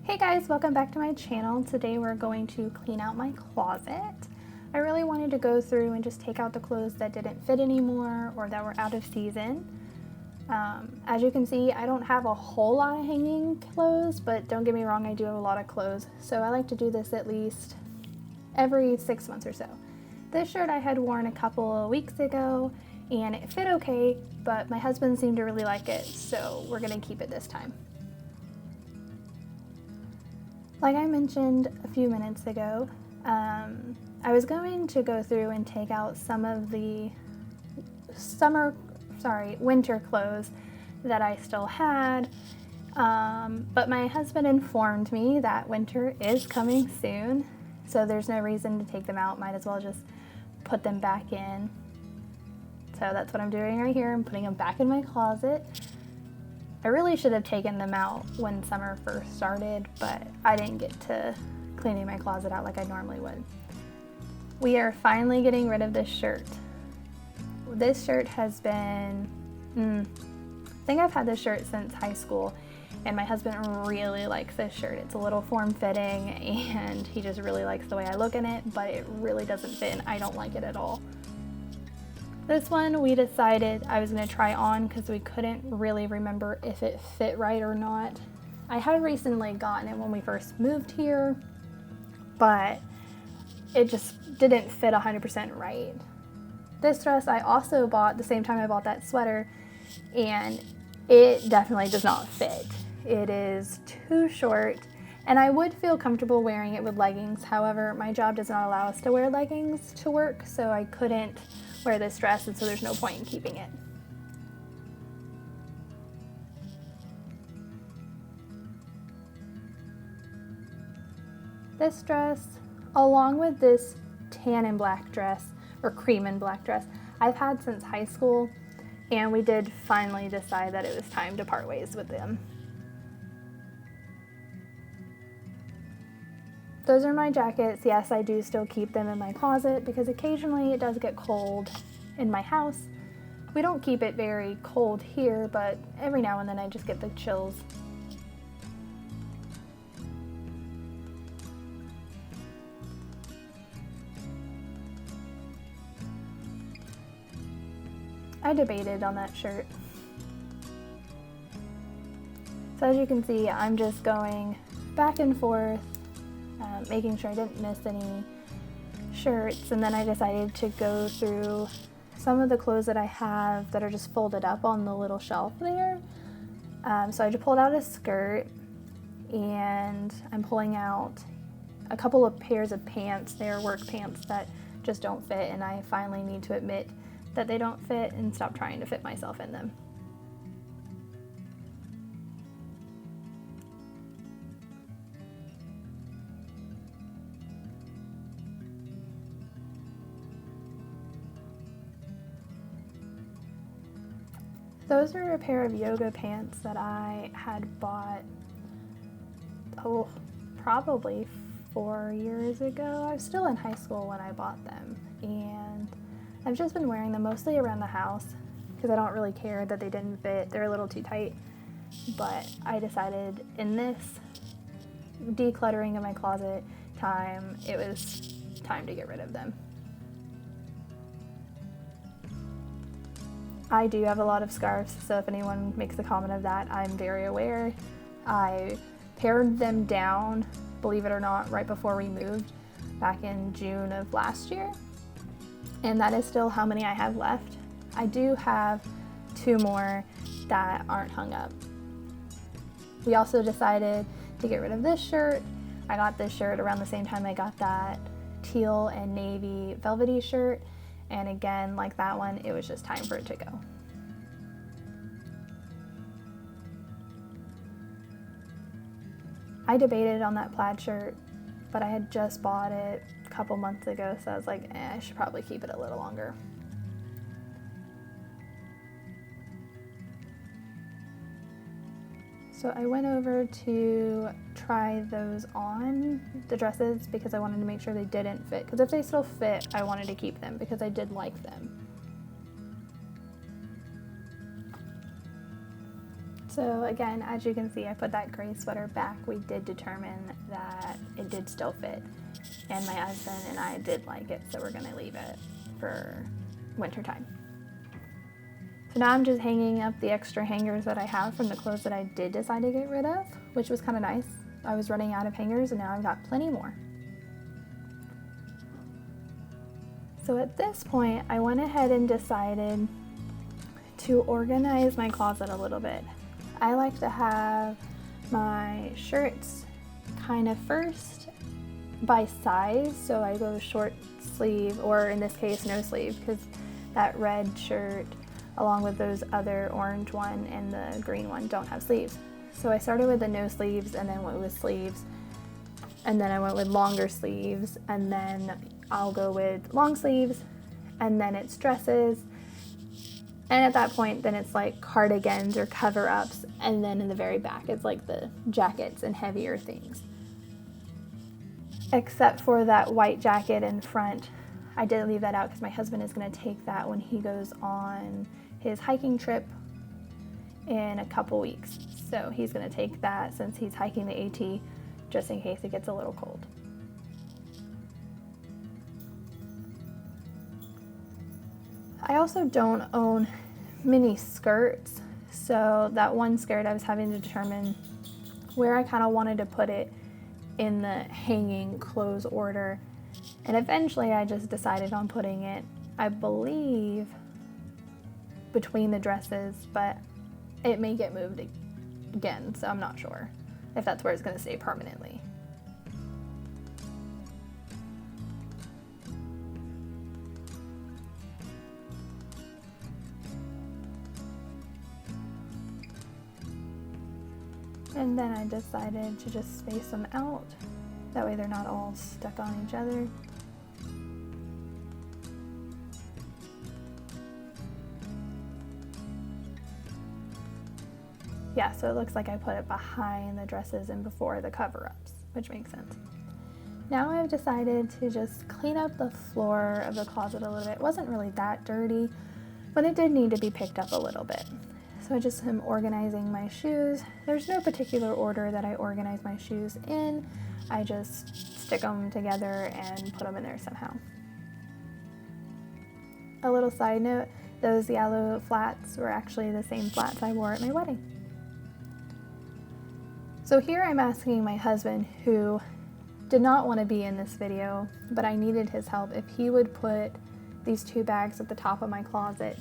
Hey guys, welcome back to my channel. Today we're going to clean out my closet. I really wanted to go through and just take out the clothes that didn't fit anymore or that were out of season. As you can see, I don't have a whole lot of hanging clothes, but don't get me wrong, I do have a lot of clothes. So I like to do this at least every 6 months or so. This shirt I had worn a couple of weeks ago and it fit okay, but my husband seemed to really like it, so we're gonna keep it this time. Like I mentioned a few minutes ago, I was going to go through and take out some of the winter clothes that I still had, but my husband informed me that winter is coming soon, so there's no reason to take them out. Might as well just put them back in. So that's what I'm doing right here. I'm putting them back in my closet. I really should have taken them out when summer first started, but I didn't get to cleaning my closet out like I normally would. We are finally getting rid of this shirt. This shirt has been, I think I've had this shirt since high school, and my husband really likes this shirt. It's a little form-fitting, and he just really likes the way I look in it, but it really doesn't fit, and I don't like it at all. This one we decided I was going to try on because we couldn't really remember if it fit right or not. I had recently gotten it when we first moved here, but it just didn't fit 100% right. This dress I also bought the same time I bought that sweater, and it definitely does not fit. It is too short, and I would feel comfortable wearing it with leggings. However, my job does not allow us to wear leggings to work, so I couldn't wear this dress, and so there's no point in keeping it. This dress, along with this tan and black dress, or cream and black dress, I've had since high school, and we did finally decide that it was time to part ways with them. Those are my jackets. Yes, I do still keep them in my closet because occasionally it does get cold in my house. We don't keep it very cold here, but every now and then I just get the chills. I debated on that shirt. So as you can see, I'm just going back and forth, making sure I didn't miss any shirts, and then I decided to go through some of the clothes that I have that are just folded up on the little shelf there. So I just pulled out a skirt, and I'm pulling out a couple of pairs of pants. They're work pants that just don't fit, and I finally need to admit that they don't fit and stop trying to fit myself in them. Those are a pair of yoga pants that I had bought, probably 4 years ago. I was still in high school when I bought them, and I've just been wearing them mostly around the house because I don't really care that they didn't fit. They're a little too tight, but I decided in this decluttering of my closet time, it was time to get rid of them. I do have a lot of scarves, so if anyone makes a comment of that, I'm very aware. I pared them down, believe it or not, right before we moved back in June of last year, and that is still how many I have left. I do have 2 more that aren't hung up. We also decided to get rid of this shirt. I got this shirt around the same time I got that teal and navy velvety shirt. And again, like that one, it was just time for it to go. I debated on that plaid shirt, but I had just bought it a couple months ago, so I was like, I should probably keep it a little longer. So I went over to try those on, the dresses, because I wanted to make sure they didn't fit. Because if they still fit, I wanted to keep them because I did like them. So again, as you can see, I put that gray sweater back. We did determine that it did still fit, and my husband and I did like it, so we're gonna leave it for winter time. So now I'm just hanging up the extra hangers that I have from the clothes that I did decide to get rid of, which was kind of nice. I was running out of hangers and now I've got plenty more. So at this point, I went ahead and decided to organize my closet a little bit. I like to have my shirts kind of first by size, so I go short sleeve, or in this case no sleeve, because that red shirt along with those other orange one and the green one don't have sleeves. So I started with the no sleeves and then went with sleeves, and then I went with longer sleeves, and then I'll go with long sleeves, and then it's dresses, and at that point then it's like cardigans or cover-ups, and then in the very back it's like the jackets and heavier things. Except for that white jacket in front, I did leave that out because my husband is going to take that when he goes on his hiking trip in a couple weeks. So he's going to take that since he's hiking the AT, just in case it gets a little cold. I also don't own mini skirts, so that one skirt I was having to determine where I kind of wanted to put it in the hanging clothes order, and eventually I just decided on putting it, I believe, between the dresses, but it may get moved again, so I'm not sure if that's where it's going to stay permanently. And then I decided to just space them out. That way they're not all stuck on each other. Yeah, so it looks like I put it behind the dresses and before the cover-ups, which makes sense. Now I've decided to just clean up the floor of the closet a little bit. It wasn't really that dirty, but it did need to be picked up a little bit. So I just am organizing my shoes. There's no particular order that I organize my shoes in. I just stick them together and put them in there somehow. A little side note, those yellow flats were actually the same flats I wore at my wedding. So here I'm asking my husband, who did not want to be in this video, but I needed his help, if he would put these two bags at the top of my closet.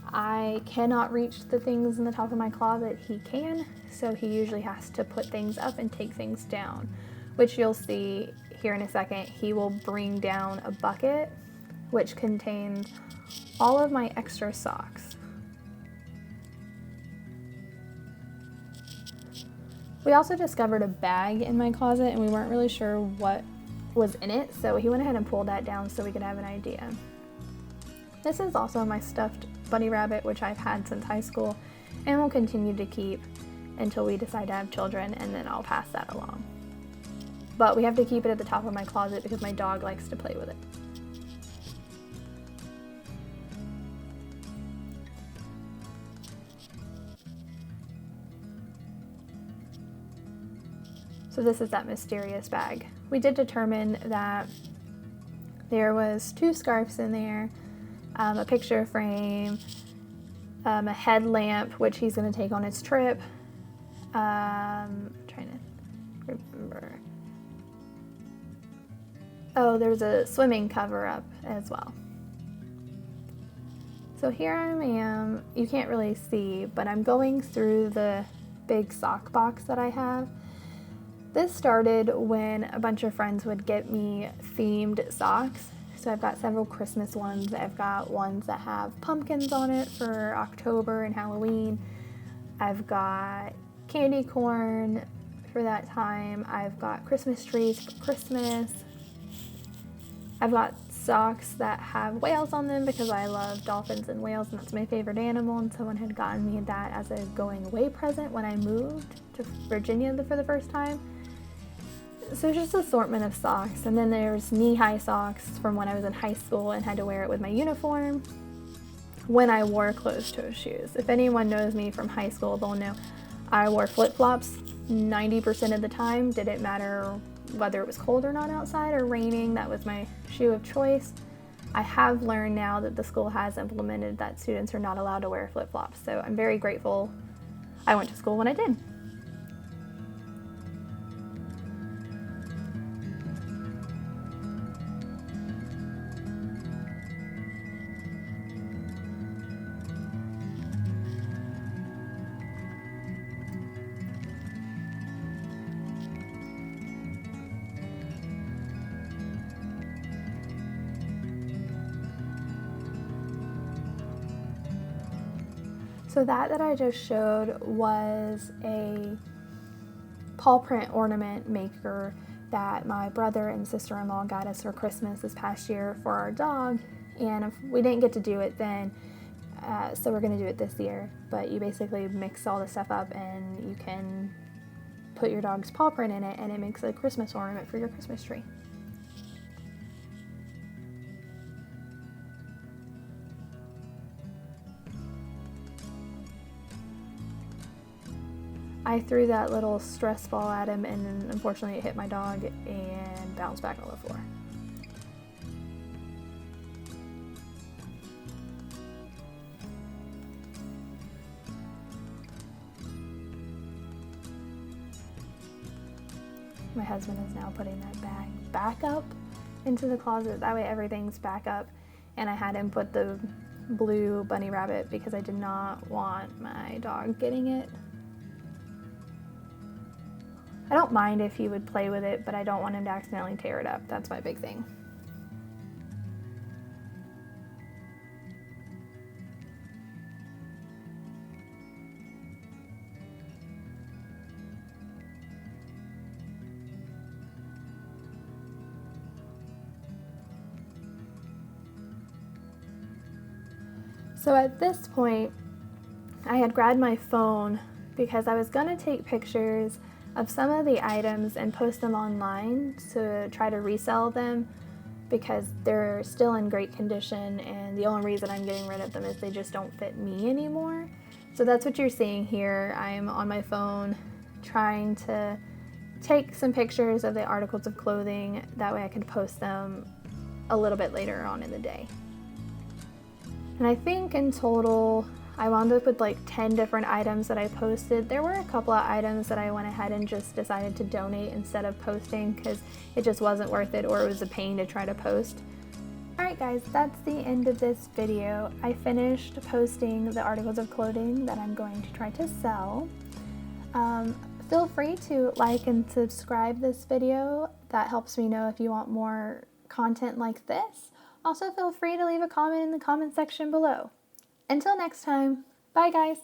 I cannot reach the things in the top of my closet. He can, so he usually has to put things up and take things down, which you'll see here in a second. He will bring down a bucket which contains all of my extra socks. We also discovered a bag in my closet and we weren't really sure what was in it, so he went ahead and pulled that down so we could have an idea. This is also my stuffed bunny rabbit, which I've had since high school and will continue to keep until we decide to have children, and then I'll pass that along. But we have to keep it at the top of my closet because my dog likes to play with it. So this is that mysterious bag. We did determine that there was 2 scarves in there, a picture frame, a headlamp, which he's going to take on his trip. I'm trying to remember. Oh, there's a swimming cover-up as well. So here I am. You can't really see, but I'm going through the big sock box that I have. This started when a bunch of friends would get me themed socks. So I've got several Christmas ones. I've got ones that have pumpkins on it for October and Halloween. I've got candy corn for that time. I've got Christmas trees for Christmas. I've got socks that have whales on them because I love dolphins and whales, and that's my favorite animal, and someone had gotten me that as a going away present when I moved to Virginia for the first time. So it's just an assortment of socks. And then there's knee-high socks from when I was in high school and had to wear it with my uniform when I wore closed-toe shoes. If anyone knows me from high school, they'll know I wore flip-flops 90% of the time. Didn't matter whether it was cold or not outside or raining. That was my shoe of choice. I have learned now that the school has implemented that students are not allowed to wear flip-flops. So I'm very grateful I went to school when I did. So that I just showed was a paw print ornament maker that my brother and sister-in-law got us for Christmas this past year for our dog, and we didn't get to do it then, so we're going to do it this year. But you basically mix all the stuff up and you can put your dog's paw print in it, and it makes a Christmas ornament for your Christmas tree. I threw that little stress ball at him, and then unfortunately it hit my dog and bounced back on the floor. My husband is now putting that bag back up into the closet. That way everything's back up. And I had him put the blue bunny rabbit because I did not want my dog getting it. I don't mind if he would play with it, but I don't want him to accidentally tear it up. That's my big thing. So at this point, I had grabbed my phone because I was going to take pictures of some of the items and post them online to try to resell them because they're still in great condition, and the only reason I'm getting rid of them is they just don't fit me anymore. So that's what you're seeing here. I'm on my phone trying to take some pictures of the articles of clothing. That way I can post them a little bit later on in the day. And I think in total, I wound up with like 10 different items that I posted. There were a couple of items that I went ahead and just decided to donate instead of posting because it just wasn't worth it, or it was a pain to try to post. Alright guys, that's the end of this video. I finished posting the articles of clothing that I'm going to try to sell. Feel free to like and subscribe this video. That helps me know if you want more content like this. Also feel free to leave a comment in the comment section below. Until next time, bye guys!